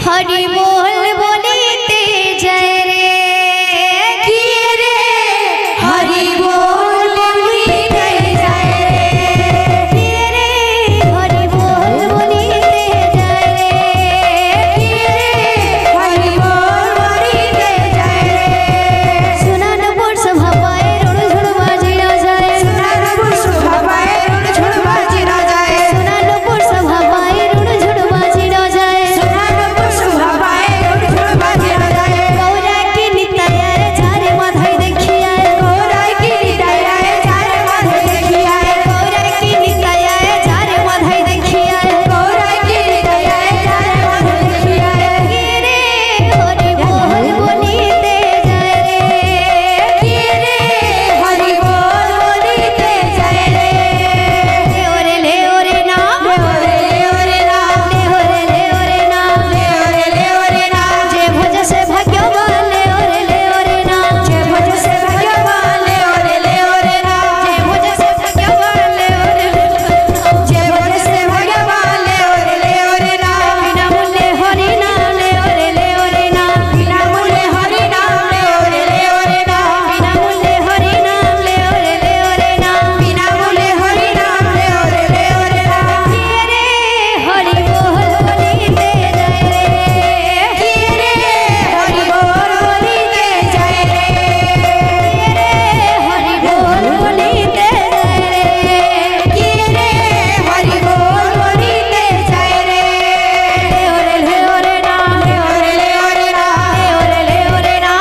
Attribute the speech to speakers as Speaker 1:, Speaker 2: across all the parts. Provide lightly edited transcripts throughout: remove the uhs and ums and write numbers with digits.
Speaker 1: हरि बोल बोलीते जय रे रे हरि बोल बोलीते जय रे हरि बोल बोलीते जय रे हरि बोल बोलीते जय रे सुनानपुर सभा पाए ऋण झुण बाजी ना जाए सुनानपुर सभा पाए ऋण झुण बाजी ना जाए सुनानपुर सभा पाए ऋण झुण बाजी ना जाए सुनानपुर सभा पाए ऋण झुण बाजी ना जाए गौरा की निताया रे झारे माधाई देखिया गौरा की निताया रे झारे माधाई देखिया गौरा की निताया रे झारे माधाई देखिया गौरा की निताया रे झारे माधाई देखिया रे हरि बोल बोलीते जय रे हरि बोल बोलीते जय रे ले ओरे ना ले ओरे ना ले ओरे ना ले ओरे ना जे भज से भाग्यवान ले ओरे ना जे भज से भाग्यवान ले ओरे ना जे भज से भाग्यवान ले जे भज से भाग्यवान ले ओरे ना बिना मूल्य हरि नाम ले ओरे ना बिना मूल्य हरि नाम ले ओरे ना बिना मूल्य हरि नाम ले ओरे ना बिना मूल्य हरि नाम ले ओरे ना रे हरि बोल बोलीते जय रे हरि बोल बोलीते जय रे हरि बोल बोलीते जय रे हरि बोल बोलीते जय रे ले ओरे ना ले ओरे ना ले ओरे ना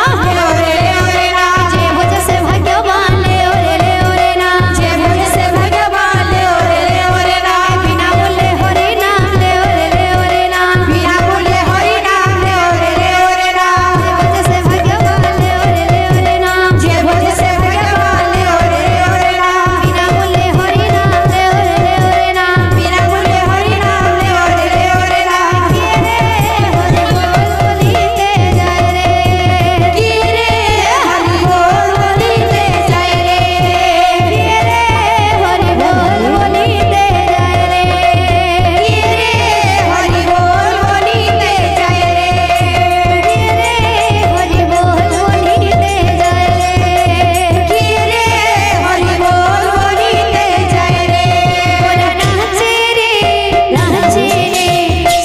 Speaker 1: जे भज से भाग्यवान ले ओरे ना जे भज से भाग्यवान ले ओरे ना बिना मूल्य हरि नाम ले ओरे ना बिना मूल्य हरि नाम ले ओरे ना जे भज से भाग्यवान ले ओरे ना जे भज से भाग्यवान ले ओरे ना बिना मूल्य हरि नाम ले ओरे ना बिना मूल्य हरि नाम ले ओरे ना हरि बोल बोलीते जय रे हरि बोल बोलीते जय रे हरि बोल बोलीते जय रे हरि बोल बोलीते जय रे हरि बोल बोलीते जय रे हरि बोल बोलीते जय रे बोला नाचे रे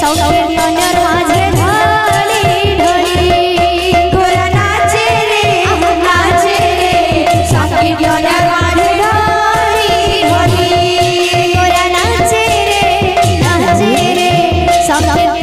Speaker 1: सौके तनर माझे ढाली गोरा नाचे रे सौके तनर माझे ढाली गोरा नाचे रे सौके